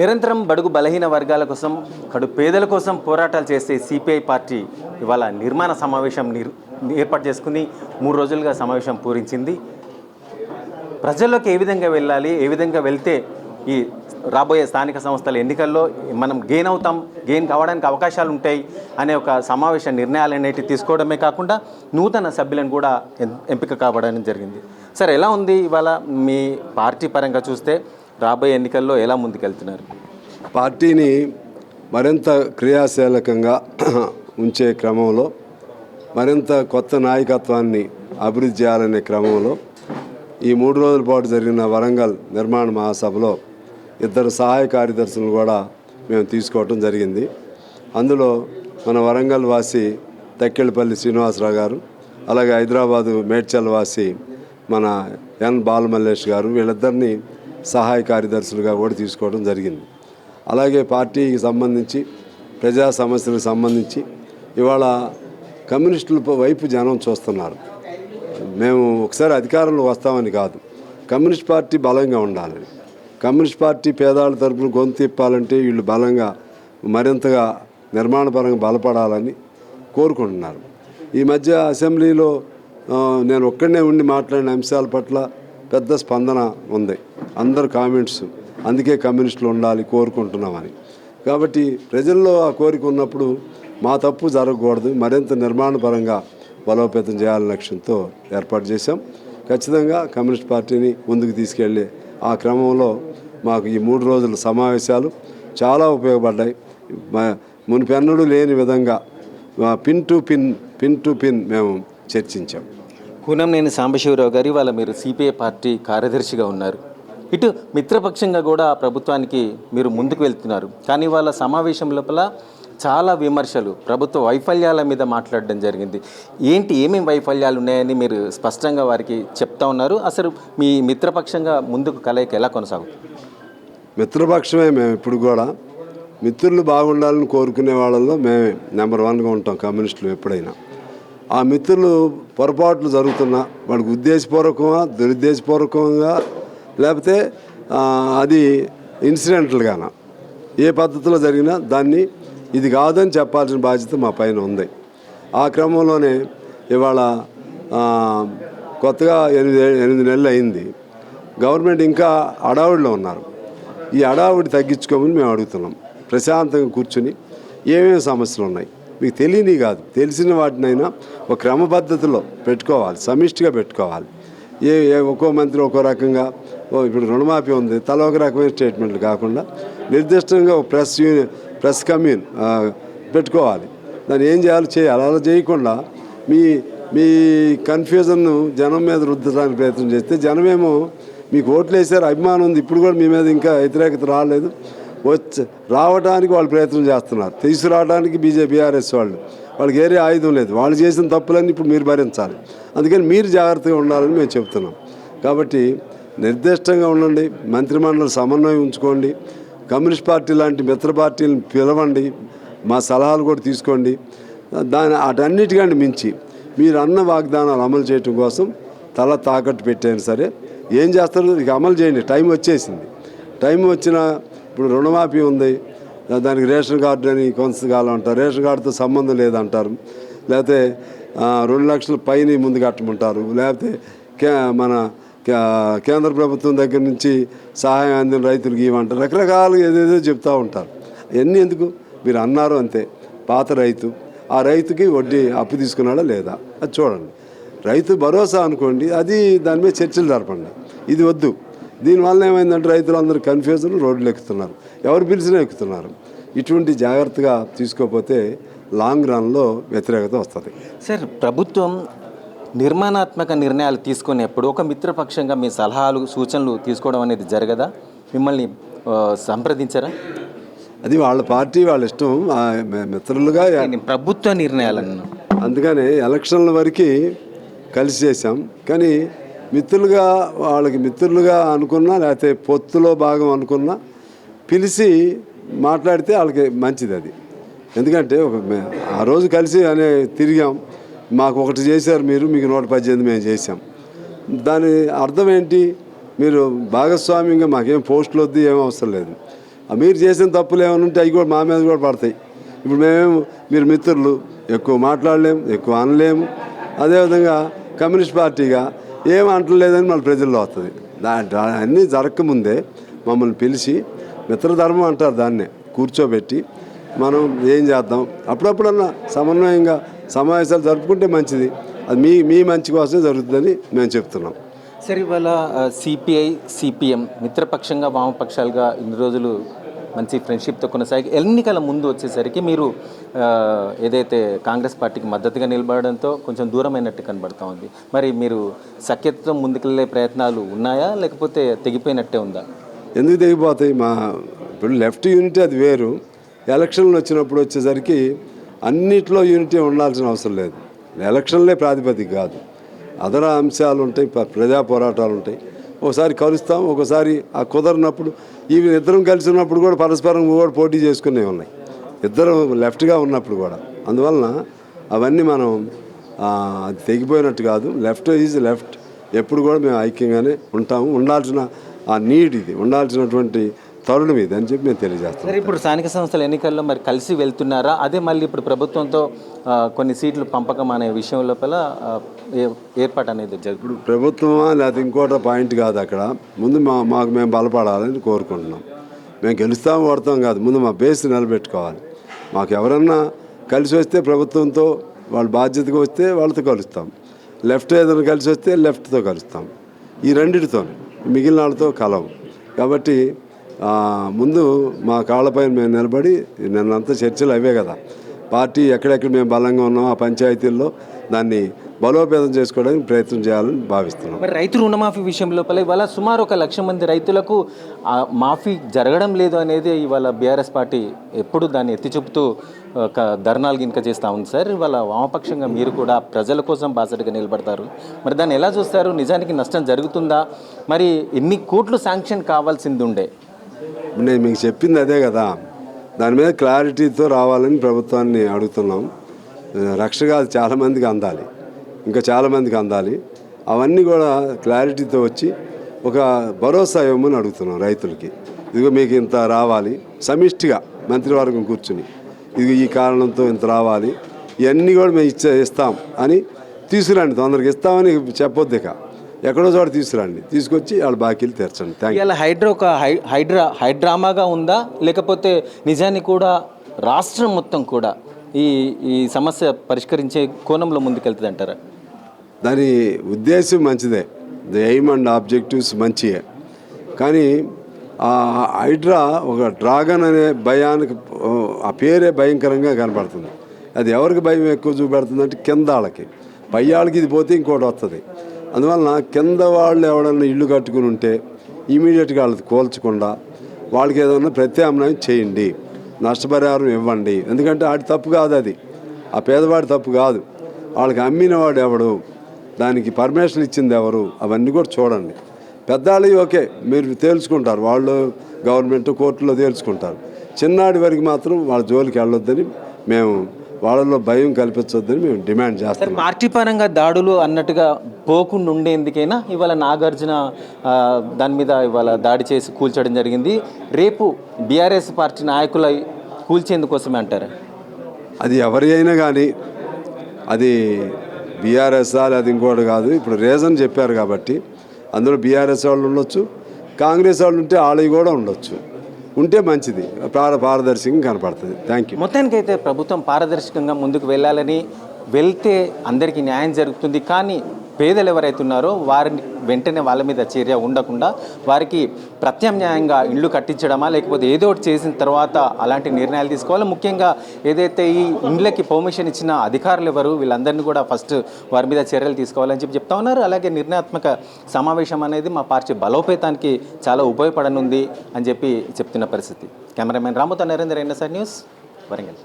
నిరంతరం బడుగు బలహీన వర్గాల కోసం కడు పేదల కోసం పోరాటాలు చేసే సిపిఐ పార్టీ ఇవాళ నిర్మాణ సమావేశం ఏర్పాటు చేసుకుని 3 రోజులుగా సమావేశం పూరించింది. ప్రజల్లోకి ఏ విధంగా వెళ్ళాలి, ఏ విధంగా వెళ్తే ఈ రాబోయే స్థానిక సంస్థల ఎన్నికల్లో మనం గెయిన్ కావడానికి అవకాశాలు ఉంటాయి అనే ఒక సమావేశ నిర్ణయాలు అనేవి తీసుకోవడమే కాకుండా నూతన సభ్యులను కూడా ఎంపిక కావడం జరిగింది. సార్, ఎలా ఉంది ఇవాళ మీ పార్టీ పరంగా చూస్తే రాబోయే ఎన్నికల్లో ఎలా ముందుకెళ్తున్నారు? పార్టీని మరింత క్రియాశీలకంగా ఉంచే క్రమంలో, మరింత కొత్త నాయకత్వాన్ని అభివృద్ధి చేయాలనే క్రమంలో ఈ 3 రోజుల పాటు జరిగిన వరంగల్ నిర్మాణ మహాసభలో 2 సహాయ కార్యదర్శులను కూడా మేము తీసుకోవటం జరిగింది. అందులో మన వరంగల్ వాసి తక్కెళ్ళపల్లి శ్రీనివాసరావు గారు, అలాగే హైదరాబాదు మేడ్చల్ వాసి మన ఎన్ బాలమల్లేష్ గారు, వీళ్ళిద్దరినీ సహాయ కార్యదర్శులుగా కూడా తీసుకోవడం జరిగింది. అలాగే పార్టీకి సంబంధించి ప్రజా సమస్యలకు సంబంధించి ఇవాళ కమ్యూనిస్టుల వైపు జనం చూస్తున్నారు. మేము ఒకసారి అధికారంలో వస్తామని కాదు, కమ్యూనిస్ట్ పార్టీ బలంగా ఉండాలని, కమ్యూనిస్ట్ పార్టీ పేదవాళ్ళ తరపున గొంతు తిప్పాలంటే వీళ్ళు బలంగా మరింతగా నిర్మాణపరంగా బలపడాలని కోరుకుంటున్నారు. ఈ మధ్య అసెంబ్లీలో నేను ఒక్కడనే ఉండి మాట్లాడిన అంశాల పట్ల పెద్ద స్పందన ఉంది, అందరు కామెంట్స్. అందుకే కమ్యూనిస్టులు ఉండాలి కోరుకుంటున్నామని. కాబట్టి ప్రజల్లో ఆ కోరిక ఉన్నప్పుడు మా తప్పు జరగకూడదు, మరింత నిర్మాణపరంగా బలోపేతం చేయాలనే లక్ష్యంతో ఏర్పాటు చేశాం. ఖచ్చితంగా కమ్యూనిస్ట్ పార్టీని ముందుకు తీసుకెళ్ళే ఆ క్రమంలో మాకు ఈ 3 రోజుల సమావేశాలు చాలా ఉపయోగపడ్డాయి. మునిపెన్నడూ లేని విధంగా పిన్ టు పిన్ మేము చర్చించాం. కూనంనేని సాంబశివరావు గారు, ఇవాళ మీరు సిపిఐ పార్టీ కార్యదర్శిగా ఉన్నారు. ఇటు మిత్రపక్షంగా కూడా ప్రభుత్వానికి మీరు ముందుకు వెళ్తున్నారు. కానీ వాళ్ళ సమావేశం లోపల చాలా విమర్శలు, ప్రభుత్వ వైఫల్యాల మీద మాట్లాడడం జరిగింది. ఏమేమి వైఫల్యాలు ఉన్నాయని మీరు స్పష్టంగా వారికి చెప్తా ఉన్నారు. అసలు మీ మిత్రపక్షంగా ముందుకు కలయిక ఎలా కొనసాగుతుంది? మిత్రపక్షమే మేము ఇప్పుడు కూడా. మిత్రులు బాగుండాలని కోరుకునే వాళ్ళల్లో మేమే నెంబర్ 1గా ఉంటాం కమ్యూనిస్టులు ఎప్పుడైనా. ఆ మిత్రులు పొరపాట్లు జరుగుతున్నా వాడికి ఉద్దేశపూర్వకంగా దురుద్దేశపూర్వకంగా లేకపోతే అది ఇన్సిడెంటల్గానా ఏ పద్ధతిలో జరిగినా దాన్ని ఇది కాదని చెప్పాల్సిన బాధ్యత మా పైన ఉంది. ఆ క్రమంలోనే ఇవాళ కొత్తగా 8 నెలలు అయింది. గవర్నమెంట్ ఇంకా హడావుడిలో ఉన్నారు. ఈ హడావుడి తగ్గించుకోమని మేము అడుగుతున్నాం. ప్రశాంతంగా కూర్చుని ఏమేమి సమస్యలు ఉన్నాయి మీకు తెలియని కాదు, తెలిసిన వాటినైనా ఒక క్రమ పద్ధతిలో పెట్టుకోవాలి, సమిష్టిగా పెట్టుకోవాలి. ఒక్కో మంత్రి ఒక్కో రకంగా, ఇప్పుడు రుణమాఫీ ఉంది, తల ఒక రకమైన స్టేట్మెంట్లు కాకుండా నిర్దిష్టంగా ఒక ప్రెస్ కమ్యూన్ పెట్టుకోవాలి. దాన్ని ఏం చేయాలి అలా చేయకుండా మీ కన్ఫ్యూజన్ను జనం మీద రుద్దడానికి ప్రయత్నం చేస్తే జనమేమో మీకు ఓట్లు వేసారు, అభిమానం ఉంది, ఇప్పుడు కూడా మీ మీద ఇంకా వ్యతిరేకత రాలేదు, రావడానికి వాళ్ళు ప్రయత్నం చేస్తున్నారు. తీసుకురావడానికి బీఆర్ఎస్ వాళ్ళకి ఏరే ఆయుధం లేదు. వాళ్ళు చేసిన తప్పులన్నీ ఇప్పుడు మీరు భరించాలి. అందుకని మీరు జాగ్రత్తగా ఉండాలని మేము చెప్తున్నాం. కాబట్టి నిర్దిష్టంగా ఉండండి, మంత్రిమండలి సమన్వయం ఉంచుకోండి, కమ్యూనిస్ట్ పార్టీ లాంటి మిత్ర పార్టీలను పిలవండి, మా సలహాలు కూడా తీసుకోండి. అటన్నిటికంటే మించి మీరు అన్న వాగ్దానాలు అమలు చేయడం కోసం తల తాకట్టు పెట్టైనా సరే ఏం చేస్తారో ఇక అమలు చేయండి. టైం వచ్చేసింది. టైం వచ్చిన ఇప్పుడు రుణమాఫీ ఉంది, దానికి రేషన్ కార్డు అని కొంతకాలం అంటారు, రేషన్ కార్డుతో సంబంధం లేదంటారు, లేకపోతే 2 లక్షల పైన ముందు కట్టమంటారు, లేకపోతే మన కేంద్ర ప్రభుత్వం దగ్గర నుంచి సహాయం అందిన రైతులకు ఇవ్వమంటారు, రకరకాలుగా ఏదేదో చెప్తూ ఉంటారు. ఇవన్నీ ఎందుకు? మీరు అన్నారు అంతే. పాత రైతు, ఆ రైతుకి వడ్డీ అప్పు తీసుకున్నాడా లేదా అది చూడండి. రైతు భరోసా అనుకోండి, అది దాని మీద చర్చలు జరపండి. ఇది వద్దు. దీనివల్ల ఏమైందంటే రైతులందరూ కన్ఫ్యూజన్, రోడ్లు ఎక్కుతున్నారు, ఎవరు పిలిచినా ఎక్కుతున్నారు. ఇటువంటి జాగ్రత్తగా తీసుకోకపోతే లాంగ్ రన్లో వ్యతిరేకత వస్తుంది. సార్, ప్రభుత్వం నిర్మాణాత్మక నిర్ణయాలు తీసుకునేప్పుడు ఒక మిత్రపక్షంగా మీ సలహాలు సూచనలు తీసుకోవడం అనేది జరగదా? మిమ్మల్ని సంప్రదించారా? అది వాళ్ళ పార్టీ వాళ్ళ ఇష్టం. మిత్రులుగా ప్రభుత్వ నిర్ణయాలను అందుకని ఎలక్షన్ల వరకు కలిసి చేశాం. కానీ మిత్రులుగా వాళ్ళకి మిత్రులుగా అనుకున్నా, లేకపోతే పొత్తులో భాగం అనుకున్నా పిలిచి మాట్లాడితే వాళ్ళకి మంచిది అది. ఎందుకంటే ఆ రోజు కలిసి తిరిగాం, మాకు ఒకటి చేశారు మీరు, మీకు 118 మేము చేసాం. దాని అర్థం ఏంటి? మీరు భాగస్వామ్యంగా మాకేం పోస్టులు వద్దు, ఏం అవసరం లేదు. మీరు చేసిన తప్పులు ఏమైనా ఉంటే అవి కూడా మా మీద కూడా పడతాయి. ఇప్పుడు మేమేమో మీరు మిత్రులు, ఎక్కువ మాట్లాడలేము, ఎక్కువ అనలేము. అదేవిధంగా కమ్యూనిస్ట్ పార్టీగా ఏం అంటలేదని మన ప్రజల్లో వస్తుంది. అన్నీ జరగకముందే మమ్మల్ని పిలిచి మిత్రధర్మం అంటారు దాన్నే, కూర్చోబెట్టి మనం ఏం చేద్దాం, అప్పుడప్పుడన్నా సమన్వయంగా సమావేశాలు జరుపుకుంటే మంచిది. అది మీ మంచి కోసమే జరుగుతుందని మేము చెప్తున్నాం. సరే, ఇవాళ సిపిఐ సిపిఎం మిత్రపక్షంగా వామపక్షాలుగా ఇన్ని రోజులు మంచి ఫ్రెండ్షిప్తో కొనసాగి ఎన్నికల ముందు వచ్చేసరికి మీరు ఏదైతే కాంగ్రెస్ పార్టీకి మద్దతుగా నిలబడడంతో కొంచెం దూరమైనట్టు కనబడుతూ ఉంది. మరి మీరు సఖ్యతతో ముందుకెళ్ళే ప్రయత్నాలు ఉన్నాయా, లేకపోతే తెగిపోయినట్టే ఉందా? ఎందుకు తెగిపోతాయి? ఇప్పుడు లెఫ్ట్ యూనిటీ అది వేరు. ఎలక్షన్లు వచ్చినప్పుడు వచ్చేసరికి అన్నిట్లో యూనిటీ ఉండాల్సిన అవసరం లేదు. ఎలక్షన్లే ప్రాతిపదిక కాదు, అదర అంశాలు ఉంటాయి, ప్రజా పోరాటాలు ఉంటాయి. ఒకసారి కలుస్తాం, ఒకసారి ఆ కుదరినప్పుడు ఈవెన్ ఇద్దరం కలిసి ఉన్నప్పుడు కూడా పరస్పరం కూడా పోటీ చేసుకునే ఉన్నాయి, ఇద్దరం లెఫ్ట్గా ఉన్నప్పుడు కూడా. అందువలన అవన్నీ మనం అది తెగిపోయినట్టు కాదు. లెఫ్ట్ ఈజ్ లెఫ్ట్, ఎప్పుడు కూడా మేము ఐక్యంగానే ఉంటాము. ఉండాల్సిన ఆ నీడ్ ఇది, ఉండాల్సినటువంటి తరుణం ఇది అని చెప్పి మేము తెలియజేస్తాం. సరే, ఇప్పుడు స్థానిక సంస్థల ఎన్నికల్లో మరి కలిసి వెళ్తున్నారా? అదే మళ్ళీ ఇప్పుడు ప్రభుత్వంతో కొన్ని సీట్లు పంపకం అనే విషయం లోపల ఏర్పాటు అనేది జరుగుతుంది. ఇప్పుడు ప్రభుత్వమా లేదా ఇంకోట పాయింట్ కాదు. అక్కడ ముందు మాకు మేము బలపడాలని కోరుకుంటున్నాం. మేము గెలుస్తాం ఓడతాం కాదు, ముందు మా బేస్ నిలబెట్టుకోవాలి. మాకు ఎవరన్నా కలిసి వస్తే ప్రభుత్వంతో వాళ్ళు బాధ్యతగా వస్తే వాళ్ళతో కలుస్తాం. లెఫ్ట్ ఏదైనా కలిసి వస్తే లెఫ్ట్తో కలుస్తాం. ఈ రెండిటితో మిగిలిన వాళ్ళతో కలవు. కాబట్టి ముందు మా కాళ్ళపైన మేము నిలబడి, నిన్నంతా చర్చలు అవే కదా, పార్టీ ఎక్కడెక్కడ మేము బలంగా ఉన్నాం ఆ పంచాయతీల్లో దాన్ని బలోపేతం చేసుకోవడానికి ప్రయత్నం చేయాలని భావిస్తున్నాం. మరి రైతు రుణమాఫీ విషయం లోపల ఇవాళ సుమారు 1 లక్ష మంది రైతులకు మాఫీ జరగడం లేదు అనేది ఇవాళ బీఆర్ఎస్ పార్టీ ఎప్పుడు దాన్ని ఎత్తి చూపుతూ ధర్నాలు గినక చేస్తూ ఉంది. సార్, ఇవాళ వామపక్షంగా మీరు కూడా ప్రజల కోసం బాసటగా నిలబడతారు. మరి దాన్ని ఎలా చూస్తారు? నిజానికి నష్టం జరుగుతుందా? మరి ఎన్ని కోట్లు శాంక్షన్ కావాల్సింది ఉండే? నేను మీకు చెప్పింది అదే కదా, దాని మీద క్లారిటీతో రావాలని ప్రభుత్వాన్ని అడుగుతున్నాం. రక్ష కాదు, చాలామందికి అందాలి, ఇంకా చాలామందికి అందాలి. అవన్నీ కూడా క్లారిటీతో వచ్చి ఒక భరోసా ఇవ్వమని అడుగుతున్నాం రైతులకి. ఇదిగో మీకు ఇంత రావాలి, సమిష్టిగా మంత్రివర్గం కూర్చుని ఇది ఈ కారణంతో ఇంత రావాలి, ఇవన్నీ కూడా మేము ఇస్తాం అని తీసుకురండి. తొందరగా ఇస్తామని చెప్పొద్దు, ఇక ఎక్కడో చోట తీసుకురండి, తీసుకొచ్చి వాళ్ళ బాకీలు తీర్చండి. Thank you. ఇలా హైడ్రామాగా ఉందా, లేకపోతే నిజాన్ని కూడా రాష్ట్రం మొత్తం కూడా ఈ సమస్య పరిష్కరించే కోణంలో ముందుకెళ్తుంది అంటారా? దాని ఉద్దేశం మంచిదే, ది ఎయిమ్ అండ్ ఆబ్జెక్టివ్స్ మంచియే. కానీ ఆ హైడ్రా ఒక డ్రాగన్ అనే భయానికి, ఆ పేరే భయంకరంగా కనపడుతుంది. అది ఎవరికి భయం ఎక్కువ చూపెడుతుందంటే కింద వాళ్ళకి. పై వాళ్ళకి ఇది పోతే ఇంకోటి వస్తుంది. అందువలన కింద వాళ్ళు ఎవడన్నా ఇల్లు కట్టుకుని ఉంటే ఇమీడియట్గా వాళ్ళది కోల్చకుండా వాళ్ళకి ఏదన్నా ప్రత్యామ్నాయం చేయండి, నష్టపరిహారం ఇవ్వండి. ఎందుకంటే వాడి తప్పు కాదు, అది ఆ పేదవాడి తప్పు కాదు. వాళ్ళకి అమ్మినవాడు ఎవడు, దానికి పర్మిషన్ ఇచ్చింది ఎవరు, అవన్నీ కూడా చూడండి. పెద్దవాళ్ళు ఓకే, మీరు తేల్చుకుంటారు, వాళ్ళు గవర్నమెంట్ కోర్టులో తేల్చుకుంటారు. చిన్నాడి వరకు మాత్రం వాళ్ళ జోలికి వెళ్ళొద్దని, మేము వాళ్ళలో భయం కల్పించొద్దని మేము డిమాండ్ చేస్తాం. పార్టీ పరంగా దాడులు అన్నట్టుగా పోకుండా ఉండేందుకైనా ఇవాళ నాగార్జున దాని మీద ఇవాళ దాడి చేసి కూల్చడం జరిగింది. రేపు బీఆర్ఎస్ పార్టీ నాయకుల కూల్చేందుకోసమే అంటారు. అది ఎవరి అయినా కానీ, అది బీఆర్ఎస్ అది ఇంకోటి కాదు. ఇప్పుడు రీజన్ చెప్పారు కాబట్టి అందులో బీఆర్ఎస్ వాళ్ళు ఉండొచ్చు, కాంగ్రెస్ వాళ్ళు ఉంటే వాళ్ళవి కూడా ఉండొచ్చు. ఉంటే మంచిది, పారదర్శకంగా కనపడుతుంది. Thank you. మొత్తానికైతే ప్రభుత్వం పారదర్శకంగా ముందుకు వెళ్ళాలని, వెళ్తే అందరికీ న్యాయం జరుగుతుంది. కానీ పేదలు ఎవరైతే ఉన్నారో వారిని వెంటనే వాళ్ళ మీద చర్య ఉండకుండా వారికి ప్రత్యామ్నాయంగా ఇళ్ళు కట్టించడమా, లేకపోతే ఏదో ఒకటి చేసిన తర్వాత అలాంటి నిర్ణయాలు తీసుకోవాలి. ముఖ్యంగా ఏదైతే ఈ ఇండ్లకి పర్మిషన్ ఇచ్చిన అధికారులు ఎవరు, వీళ్ళందరినీ కూడా ఫస్ట్ వారి మీద చర్యలు తీసుకోవాలని చెప్తా ఉన్నారు. అలాగే నిర్ణయాత్మక సమావేశం అనేది మా పార్టీ బలోపేతానికి చాలా ఉపయోగపడనుంది అని చెప్తున్న పరిస్థితి. కెమెరామెన్ రాముతో నరేందర్, NSR న్యూస్, వరంగల్.